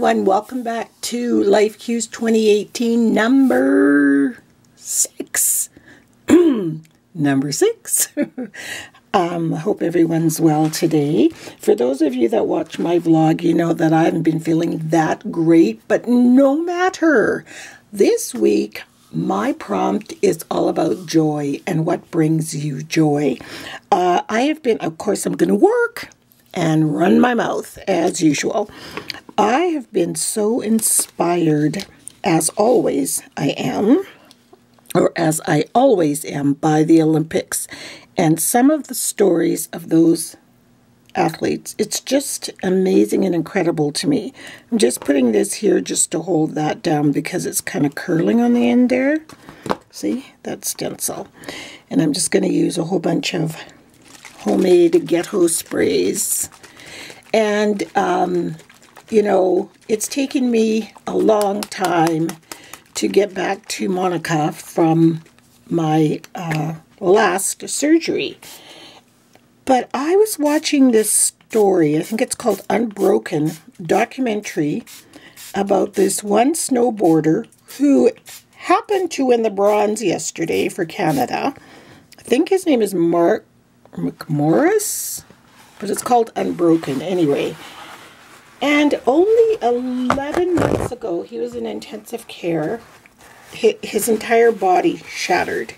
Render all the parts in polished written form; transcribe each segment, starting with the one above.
everyone, welcome back to Life Cues 2018 number 6. Number 6. Hope everyone's well today. For those of you that watch my vlog, you know that I haven't been feeling that great, but no matter. This week, my prompt is all about joy and what brings you joy. I have been, of course, I'm going to work and run my mouth as usual. I have been so inspired, as always I am, or as I always am, by the Olympics. And some of the stories of those athletes, it's just amazing and incredible to me. I'm just putting this here just to hold that down because it's kind of curling on the end there. See, that's stencil. And I'm just going to use a whole bunch of homemade ghetto sprays. And, you know, it's taken me a long time to get back to Monica from my last surgery. But I was watching this story, I think it's called Unbroken, documentary about this one snowboarder who happened to win the bronze yesterday for Canada. I think his name is Mark McMorris, but it's called Unbroken anyway. And only 11 months ago, he was in intensive care. His entire body shattered.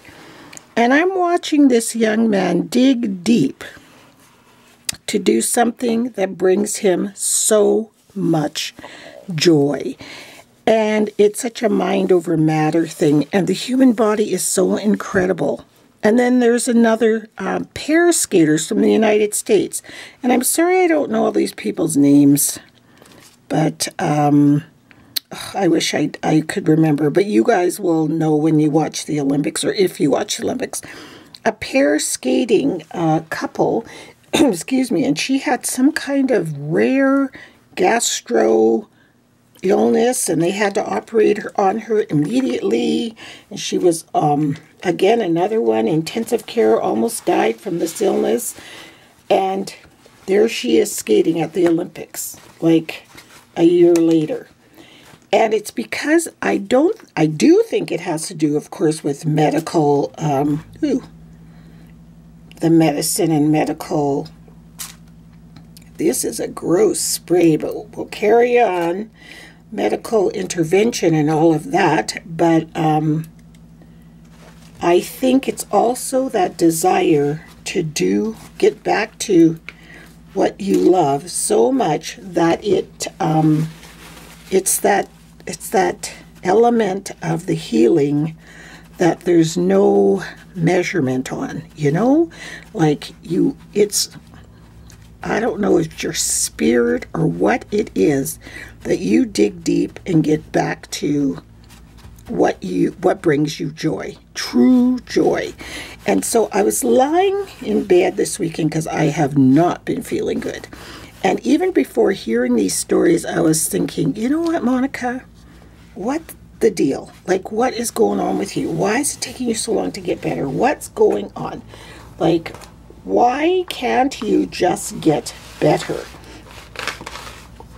And I'm watching this young man dig deep to do something that brings him so much joy. And it's such a mind over matter thing. And the human body is so incredible. And then there's another pair of skaters from the United States. And I'm sorry I don't know all these people's names. But I wish I could remember. But you guys will know when you watch the Olympics, or if you watch the Olympics. A pair skating couple, excuse me, and she had some kind of rare gastro illness, and they had to operate on her immediately. And she was, again, another one, intensive care, almost died from this illness. And there she is skating at the Olympics, like a year later. And it's because I do think it has to do, of course, with medical, the medicine and medical. This is a gross spray, but we'll carry on. Medical intervention and all of that. But I think it's also that desire to get back to what you love so much that it's that element of the healing that there's no measurement on, you know? Like I don't know if it's your spirit or what it is that you dig deep and get back to what brings you joy, true joy. And so I was lying in bed this weekend because I have not been feeling good. And even before hearing these stories, I was thinking, you know what, Monica? What's the deal? Like, what is going on with you? Why is it taking you so long to get better? What's going on? Like, why can't you just get better?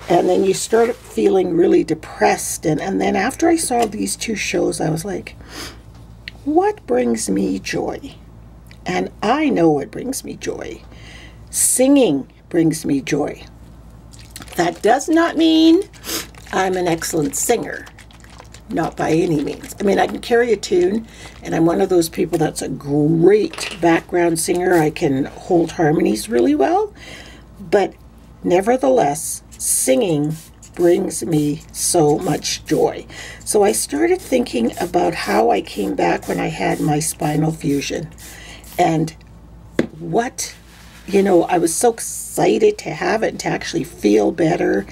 And then you start feeling really depressed. And then after I saw these two shows, I was like, what brings me joy? And I know what brings me joy. Singing brings me joy. That does not mean I'm an excellent singer. Not by any means. I mean, I can carry a tune, and I'm one of those people that's a great background singer. I can hold harmonies really well. But nevertheless, singing brings me so much joy. So I started thinking about how I came back when I had my spinal fusion. And what, you know, I was so excited to have it and to actually feel better.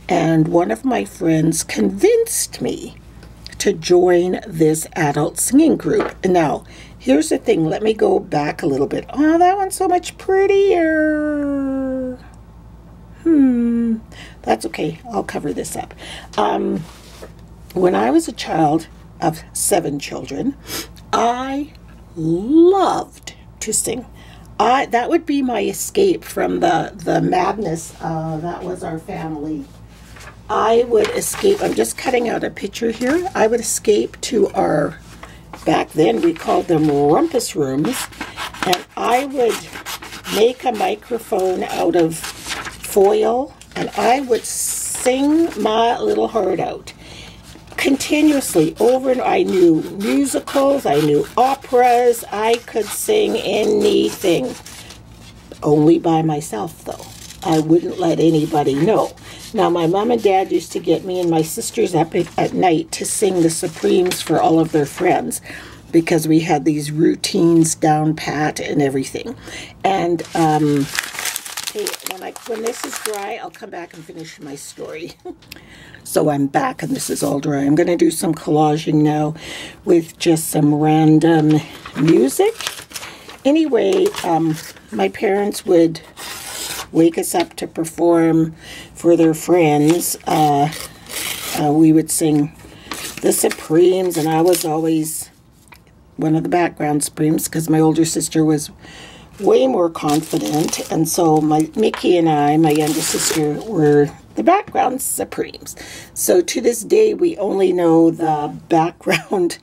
And one of my friends convinced me to join this adult singing group. And now, here's the thing. Let me go back a little bit. Oh, that one's so much prettier. That's okay. I'll cover this up. When I was a child of 7 children, I loved to sing. That would be my escape from the madness that was our family. I would escape. I'm just cutting out a picture here. I would escape to our, back then we called them rumpus rooms, and I would make a microphone out of foil, and I would sing my little heart out continuously over, and I knew musicals, I knew operas, I could sing anything, only by myself though. I wouldn't let anybody know. Now my mom and dad used to get me and my sisters up at night to sing the Supremes for all of their friends, because we had these routines down pat and everything. And okay, when this is dry, I'll come back and finish my story. So I'm back and this is all dry. I'm going to do some collaging now with just some random music. Anyway, my parents would wake us up to perform for their friends. We would sing the Supremes, and I was always one of the background Supremes because my older sister was way more confident, and so Mickey and I, my younger sister, were the background Supremes. So to this day, we only know the background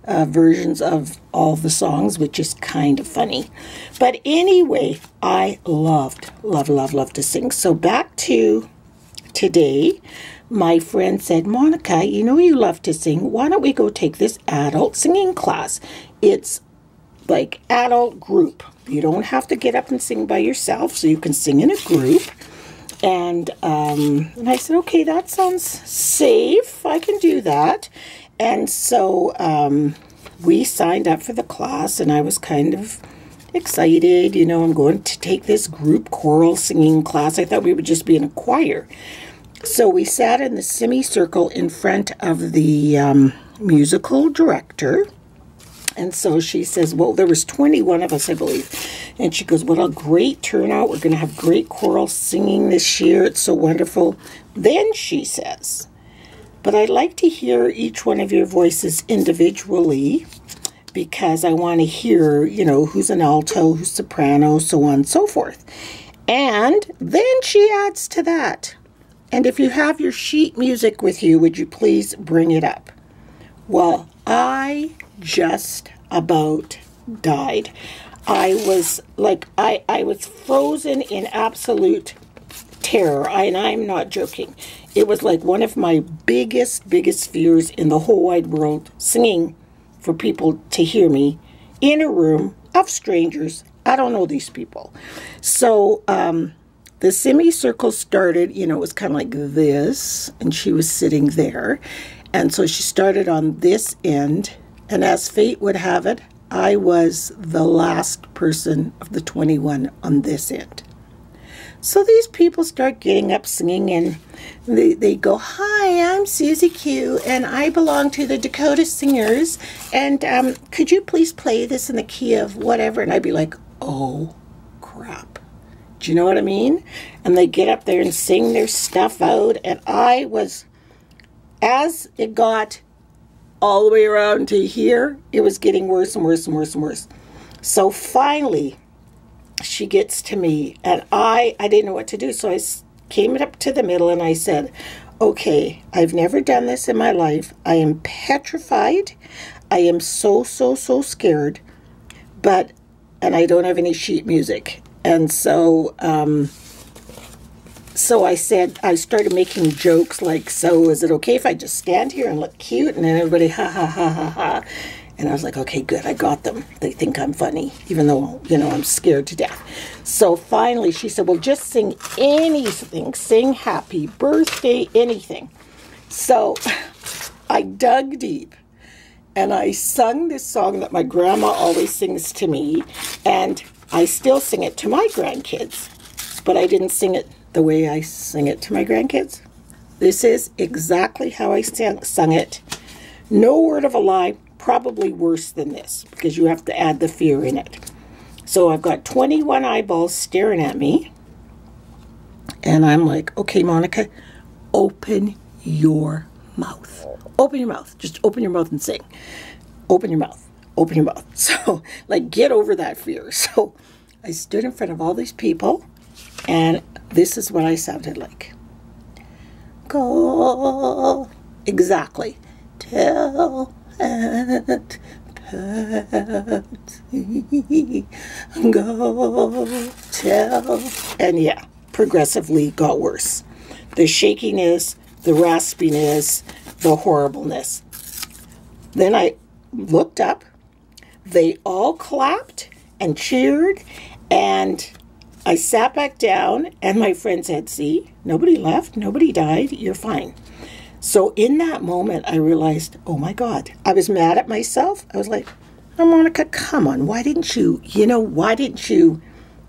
versions of all the songs, which is kind of funny. But anyway, I loved to sing. So back to today, my friend said, Monica, you know you love to sing. Why don't we go take this adult singing class? It's like adult group. You don't have to get up and sing by yourself, so you can sing in a group. And I said, okay, that sounds safe. I can do that. And so we signed up for the class, and I was kind of excited. You know, I'm going to take this group choral singing class. I thought we would just be in a choir. So we sat in the semicircle in front of the musical director. And so she says, well, there was 21 of us, I believe. And she goes, what a great turnout. We're going to have great choral singing this year. It's so wonderful. Then she says, but I'd like to hear each one of your voices individually, because I want to hear, you know, who's an alto, who's soprano, so on and so forth. And then she adds to that, and if you have your sheet music with you, would you please bring it up? Well, I just about died. I was like, I was frozen in absolute terror, and I'm not joking. It was like one of my biggest fears in the whole wide world, singing for people to hear me in a room of strangers. I don't know these people. So the semicircle started, you know, it was kind of like this, and she was sitting there. And so she started on this end, and as fate would have it, I was the last person of the 21 on this end. So these people start getting up singing, and they go, hi, I'm Susie Q, and I belong to the Dakota Singers, and could you please play this in the key of whatever? And I'd be like, oh, crap. Do you know what I mean? And they get up there and sing their stuff out, and I was, as it got all the way around to here, it was getting worse and worse and worse and worse. So finally, she gets to me, and I didn't know what to do. So I came up to the middle, and I said, okay, I've never done this in my life. I am petrified. I am so scared. But, and I don't have any sheet music. And so, so I said, I started making jokes like, so is it okay if I just stand here and look cute? And then everybody, ha, ha, ha, ha, ha. And I was like, okay, good, I got them. They think I'm funny, even though, you know, I'm scared to death. So finally she said, well, just sing anything. Sing happy birthday, anything. So I dug deep, and I sung this song that my grandma always sings to me, and I still sing it to my grandkids, but I didn't sing it the way I sing it to my grandkids. This is exactly how I sung it. No word of a lie. Probably worse than this, because you have to add the fear in it. So I've got 21 eyeballs staring at me, and I'm like, okay, Monica, open your mouth. Open your mouth. Just open your mouth and sing. Open your mouth. Open your mouth. So, like, get over that fear. So I stood in front of all these people, and this is what I sounded like. Go. Exactly. Tell Aunt Patsy. Go tell. And yeah, progressively got worse. The shakiness, the raspiness, the horribleness. Then I looked up. They all clapped and cheered, and I sat back down, and my friend said, see, nobody left, nobody died, you're fine. So in that moment, I realized, oh my God, I was mad at myself. I was like, Monica, come on, why didn't you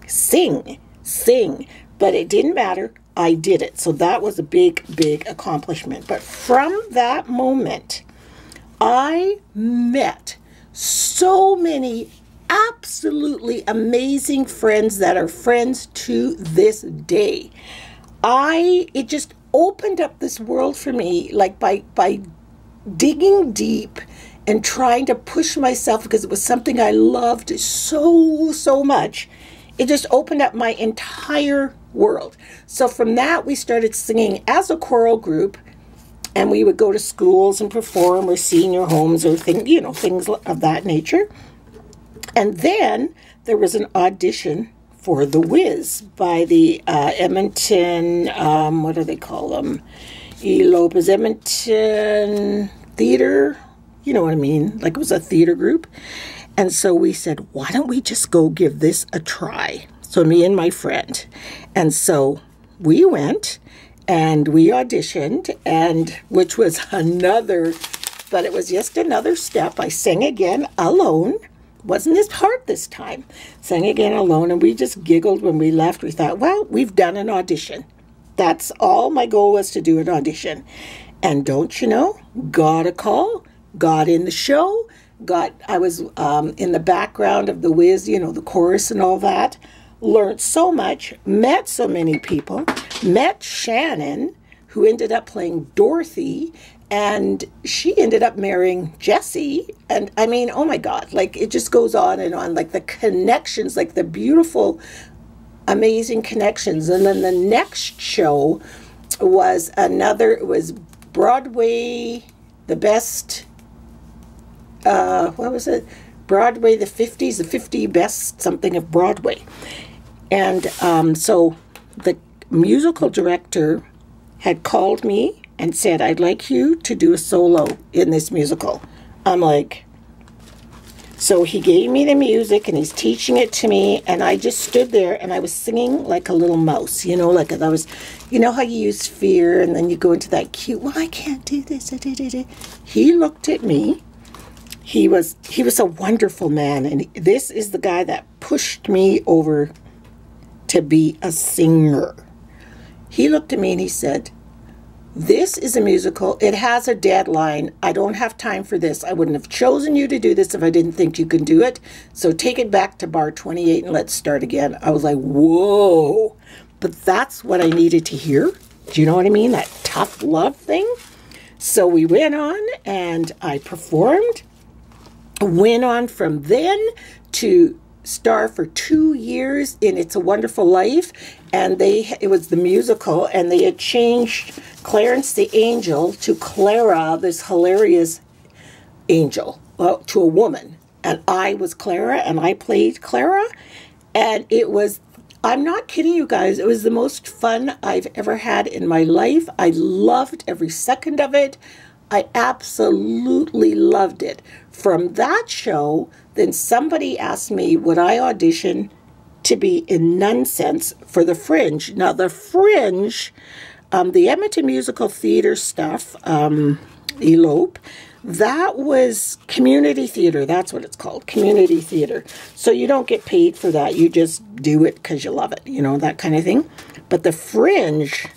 sing? But it didn't matter. I did it. So that was a big, big accomplishment. But from that moment, I met so many absolutely amazing friends that are friends to this day. It just opened up this world for me, like by digging deep and trying to push myself, because it was something I loved so much. It just opened up my entire world. So from that, we started singing as a choral group, and we would go to schools and perform, or senior homes, or things of that nature. And then there was an audition for The Wiz by the Edmonton, what do they call them? Elopez Edmonton Theater. You know what I mean? Like, it was a theater group. And so we said, why don't we just go give this a try? So me and my friend. And so we went and we auditioned, and which was but it was just another step. I sang again alone. Wasn't as hard this time. Sang again alone, and we just giggled when we left. We thought, well, we've done an audition. That's all my goal was, to do an audition. And don't you know, got a call, got in the show, I was in the background of The Wiz, the chorus and all that. Learned so much, met so many people, met Shannon, who ended up playing Dorothy, and she ended up marrying Jesse. And I mean, oh my God, like, it just goes on and on, like the connections, like the beautiful, amazing connections. And then the next show was it was Broadway, the best, what was it? Broadway, the 50 best something of Broadway. And so the musical director had called me and said, I'd like you to do a solo in this musical. I'm like, so he gave me the music and he's teaching it to me, and I just stood there and I was singing like a little mouse, like I was, how you use fear and then you go into that cute, well, I can't do this. He looked at me. He was a wonderful man, and this is the guy that pushed me over to be a singer. He looked at me and he said, this is a musical. It has a deadline. I don't have time for this. I wouldn't have chosen you to do this if I didn't think you could do it. So take it back to bar 28 and let's start again. I was like, whoa. But that's what I needed to hear. Do you know what I mean? That tough love thing. So we went on and I performed. Went on from then to star for 2 years in It's a Wonderful Life, and it was the musical, and they had changed Clarence the Angel to Clara, this hilarious angel, to a woman, and I was Clara, and I played Clara, and it was, I'm not kidding you guys, it was the most fun I've ever had in my life. I loved every second of it. I absolutely loved it. From that show, then somebody asked me, would I audition to be in Nonsense for the Fringe? Now, the Fringe, the Edmonton Musical Theater stuff, Elope, that was community theater. That's what it's called, community theater. So you don't get paid for that. You just do it because you love it, that kind of thing. But the Fringe,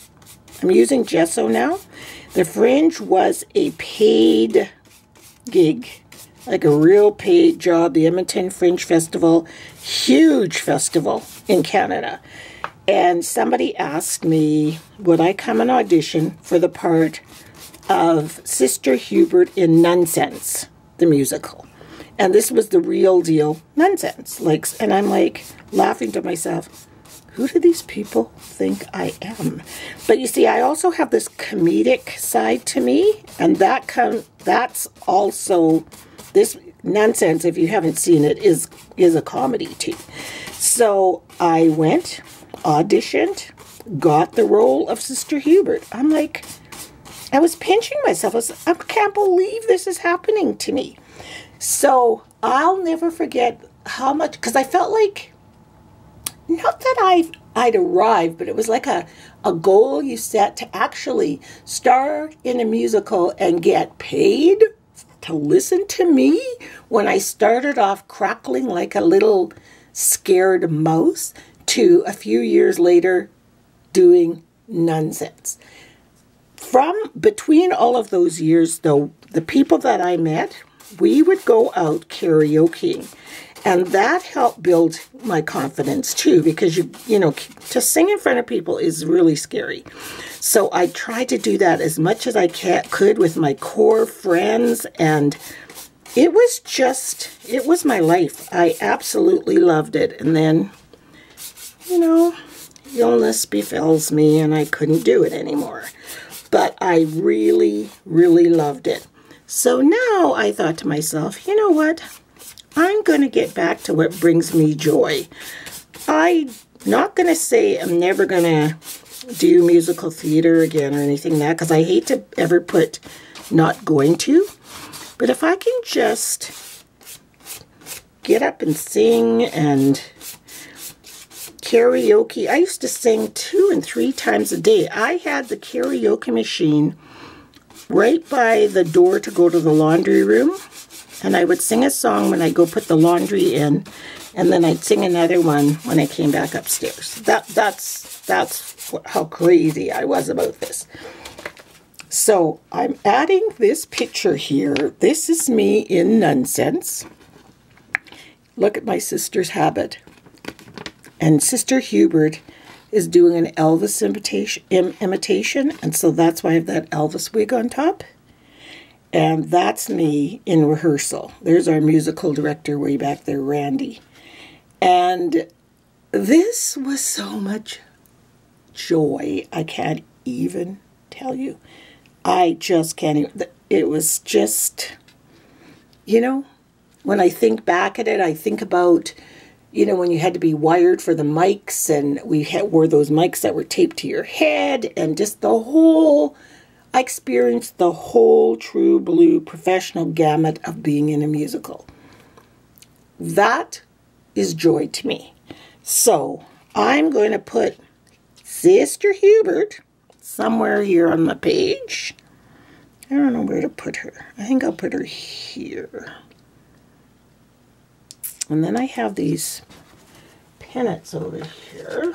I'm using gesso now. The Fringe was a paid gig, like a real paid job. The Edmonton Fringe Festival, huge festival in Canada. And somebody asked me, would I come and audition for the part of Sister Hubert in Nonsense, the musical. And this was the real deal Nonsense. And I'm like laughing to myself, who do these people think I am? But you see, I also have this comedic side to me, and that's also, this Nonsense, if you haven't seen it, is a comedy too. So I went, auditioned, got the role of Sister Hubert. I'm like, I was pinching myself. I can't believe this is happening to me. So I'll never forget how much, because I felt like, not that I'd arrived, but it was like a goal you set to actually star in a musical and get paid to listen to me when I started off crackling like a little scared mouse to a few years later doing Nonsense. From between all of those years, though, the people that I met, we would go out karaokeing. And that helped build my confidence too, because you know, to sing in front of people is really scary. So I tried to do that as much as I could with my core friends, and it was my life. I absolutely loved it. And then, you know, illness befalls me and I couldn't do it anymore. But I really, really loved it. So now I thought to myself, you know what? I'm going to get back to what brings me joy. I'm not going to say I'm never going to do musical theater again or anything like that, because I hate to ever put not going to. But if I can just get up and sing and karaoke. I used to sing 2 and 3 times a day. I had the karaoke machine right by the door to go to the laundry room. And I would sing a song when I go put the laundry in, and then I'd sing another one when I came back upstairs. That's how crazy I was about this. So I'm adding this picture here. This is me in Nonsense. Look at my sister's habit. And Sister Hubert is doing an Elvis imitation, and so that's why I have that Elvis wig on top. And that's me in rehearsal. There's our musical director way back there, Randy. And this was so much joy. I can't even tell you. I just can't even. It was just, you know, when I think back at it, I think about, you know, when you had to be wired for the mics, and we wore those mics that were taped to your head, and just the whole... I experienced the whole true blue professional gamut of being in a musical. That is joy to me. So I'm going to put Sister Hubert somewhere here on the page. I don't know where to put her. I think I'll put her here. And then I have these pennants over here.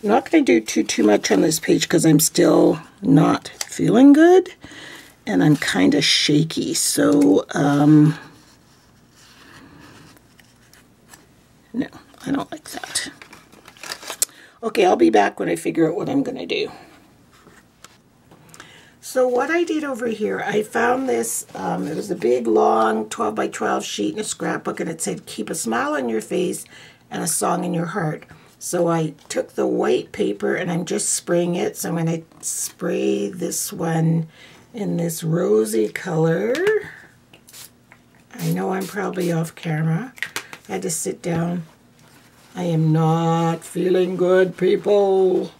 I'm not going to do too much on this page because I'm still not feeling good and I'm kind of shaky. So, no, I don't like that. Okay, I'll be back when I figure out what I'm going to do. So what I did over here, I found this, it was a big, long 12 by 12 sheet in a scrapbook, and it said, keep a smile on your face and a song in your heart. So I took the white paper and I'm just spraying it. So I'm going to spray this one in this rosy color. I know I'm probably off camera. I had to sit down. I am not feeling good, people.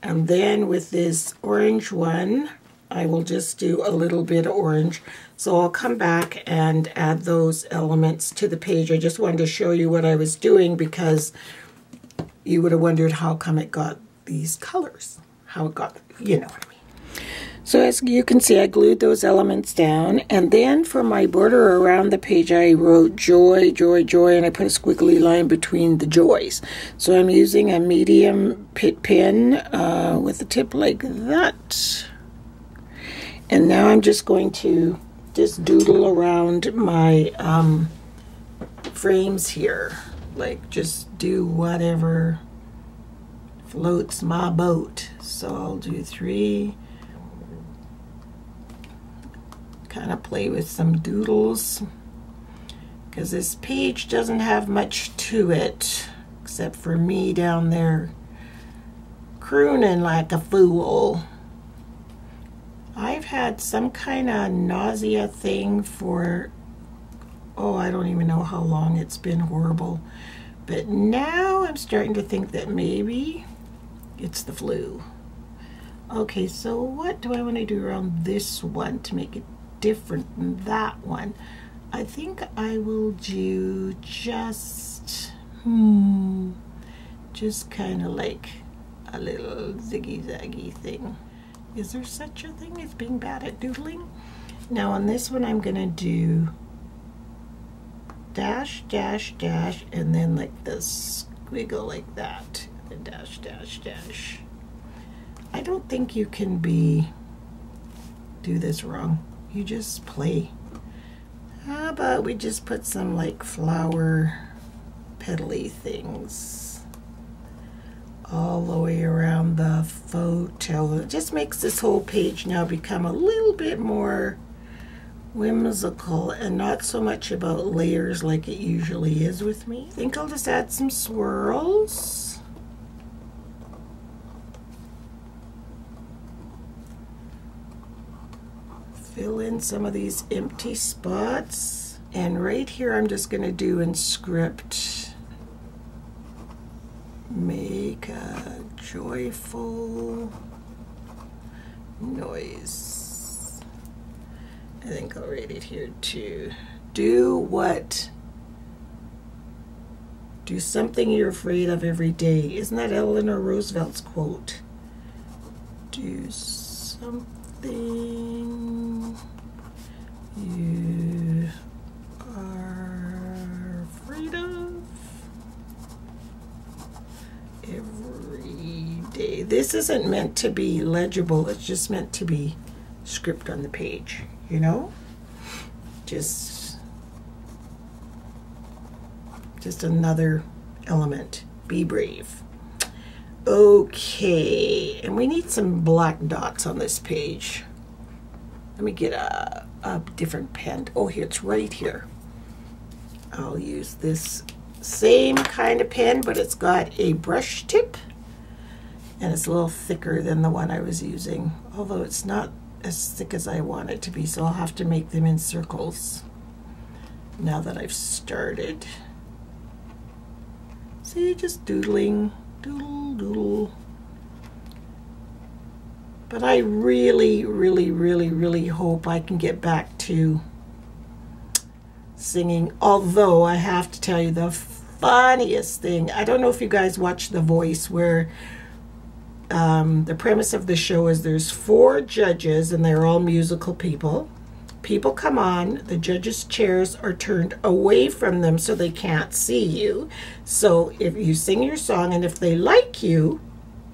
And then with this orange one, I will just do a little bit of orange. So I'll come back and add those elements to the page. I just wanted to show you what I was doing, because you would have wondered how come it got these colors. How it got, you know what I mean. So as you can see, I glued those elements down. And then for my border around the page, I wrote joy, joy, joy, and I put a squiggly line between the joys. So I'm using a medium pit pen with a tip like that. And now I'm just going to just doodle around my frames here. Like, just do whatever floats my boat. So I'll do 3. Kind of play with some doodles, because this page doesn't have much to it. except for me down there crooning like a fool. I've had some kind of nausea thing for, oh, I don't even know how long. It's been horrible. But now I'm starting to think that maybe it's the flu. Okay, so what do I want to do around this one to make it different than that one? I think I will do just kind of like a little ziggy-zaggy thing. Is there such a thing as being bad at doodling? Now on this one I'm going to do dash, dash, dash, and then like the squiggle like that, and dash, dash, dash. I don't think you can do this wrong. You just play. How about we just put some like flower petally things all the way around the photo. It just makes this whole page now become a little bit more whimsical and not so much about layers like it usually is with me. I think I'll just add some swirls. Fill in some of these empty spots. And right here I'm just going to do in script, make a joyful noise. I think I'll write it here too. Do something you're afraid of every day. Isn't that Eleanor Roosevelt's quote? Do something you are afraid of every day. This isn't meant to be legible, it's just meant to be script on the page, you know? Just another element. Be brave. Okay, and we need some black dots on this page. Let me get a different pen. Oh, here, it's right here. I'll use this same kind of pen, but it's got a brush tip, and it's a little thicker than the one I was using, although it's not as thick as I want it to be, so I'll have to make them in circles now that I've started. See, just doodling, doodle, doodle. But I really, really, really, really hope I can get back to singing, although I have to tell you the funniest thing, I don't know if you guys watch The Voice, where the premise of the show is there's 4 judges and they're all musical people. People come on, the judges' chairs are turned away from them so they can't see you. So if you sing your song and if they like you,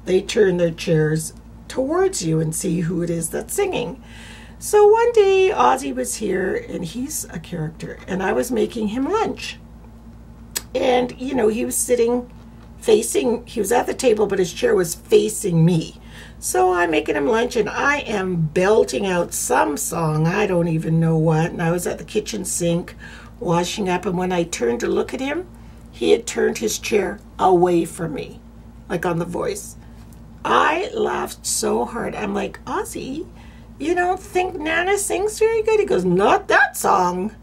they turn their chairs towards you and see who it is that's singing. So one day Ozzy was here, and he's a character, and I was making him lunch. And you know, he was sitting facing, he was at the table, but his chair was facing me. So I'm making him lunch, and I am belting out some song, I don't even know what, and I was at the kitchen sink washing up, and when I turned to look at him, he had turned his chair away from me, like on The Voice. I laughed so hard. I'm like, Ozzy, you don't think Nana sings very good? He goes, not that song.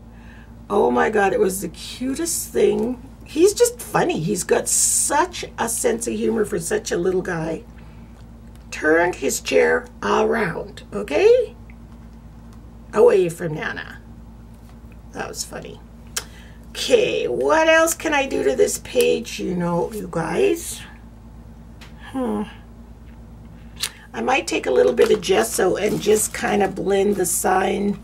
Oh my God, it was the cutest thing. He's just funny. He's got such a sense of humor for such a little guy. Turned his chair around, okay? Away from Nana. That was funny. Okay, what else can I do to this page, you know, you guys? I might take a little bit of gesso and just kind of blend the signs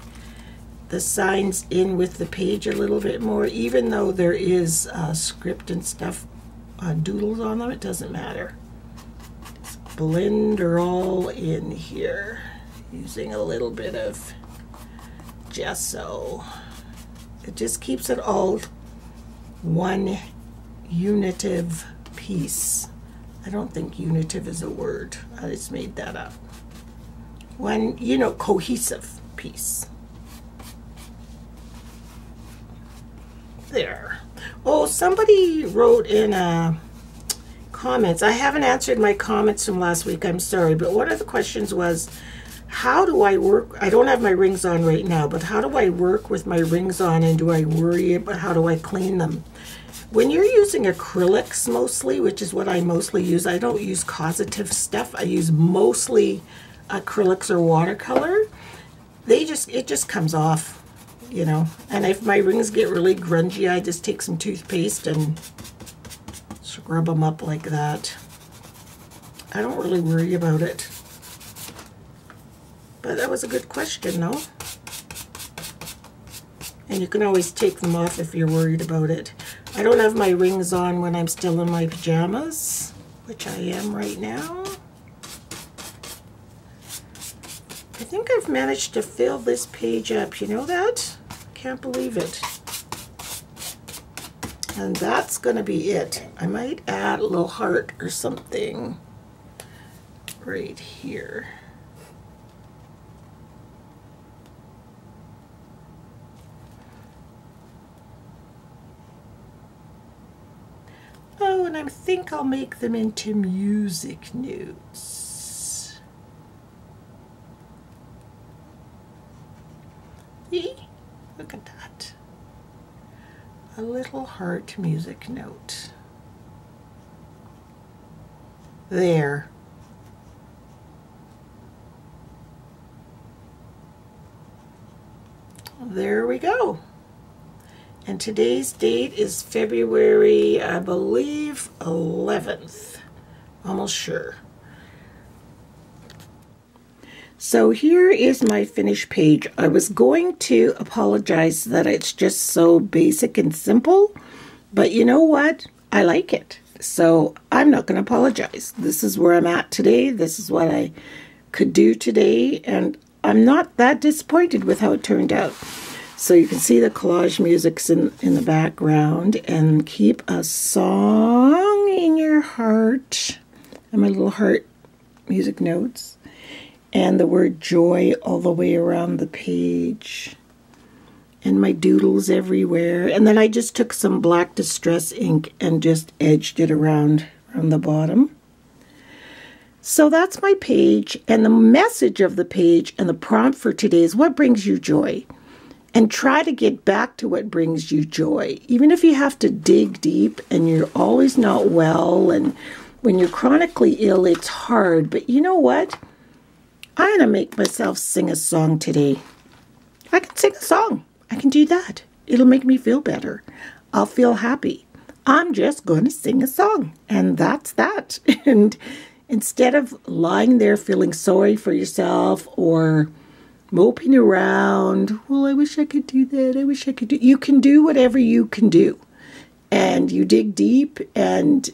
in with the page a little bit more, even though there is script and stuff, doodles on them, it doesn't matter. Just blend her all in here using a little bit of gesso. It just keeps it all one unitive piece. I don't think unitive is a word. I just made that up. One, you know, cohesive piece. There. Oh, somebody wrote in a comments. I haven't answered my comments from last week, I'm sorry, but one of the questions was, how do I work? I don't have my rings on right now, but how do I work with my rings on, and do I worry about how do I clean them? When you're using acrylics mostly, which is what I mostly use, I don't use causative stuff. I use mostly acrylics or watercolor. It just comes off, you know. And if my rings get really grungy, I just take some toothpaste and scrub them up like that. I don't really worry about it. But that was a good question, no? And you can always take them off if you're worried about it. I don't have my rings on when I'm still in my pajamas, which I am right now. I think I've managed to fill this page up. You know that? Can't believe it. And that's going to be it. I might add a little heart or something right here. Oh, and I think I'll make them into music notes. See? Look at that. A little heart music note. There. There we go. And today's date is February, I believe, 11th. Almost sure. So here is my finished page. I was going to apologize that it's just so basic and simple, but you know what? I like it. So I'm not going to apologize. This is where I'm at today. This is what I could do today, and I'm not that disappointed with how it turned out. So you can see the collage music's in the background, and keep a song in your heart. And my little heart music notes. And the word joy all the way around the page. And my doodles everywhere. And then I just took some black distress ink and just edged it around the bottom. So that's my page. And the message of the page and the prompt for today is, what brings you joy? And try to get back to what brings you joy. Even if you have to dig deep and you're always not well, and when you're chronically ill, it's hard. But you know what? I'm going to make myself sing a song today. I can sing a song. I can do that. It'll make me feel better. I'll feel happy. I'm just going to sing a song. And that's that. And instead of lying there feeling sorry for yourself or moping around, well, I wish I could do that, I wish I could do. You can do whatever you can do. And you dig deep, and,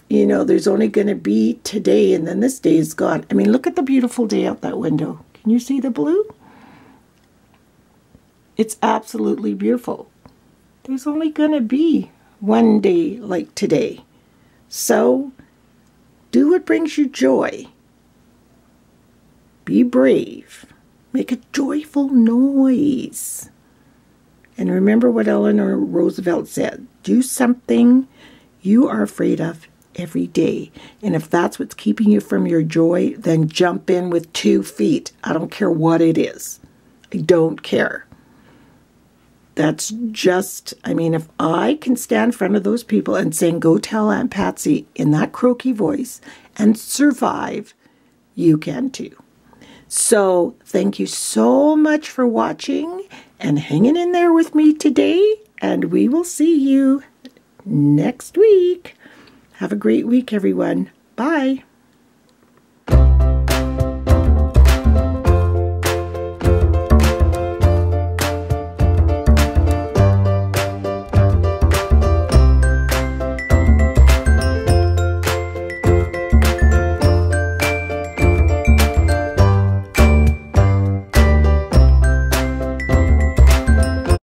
you know, there's only going to be today, and then this day is gone. I mean, look at the beautiful day out that window. Can you see the blue? It's absolutely beautiful. There's only going to be one day like today. So, do what brings you joy. Be brave. Make a joyful noise. And remember what Eleanor Roosevelt said. Do something you are afraid of every day. And if that's what's keeping you from your joy, then jump in with 2 feet. I don't care what it is. I don't care. That's just, I mean, if I can stand in front of those people and sing, go tell Aunt Patsy in that croaky voice and survive, you can too. So thank you so much for watching and hanging in there with me today. And we will see you next week. Have a great week, everyone. Bye.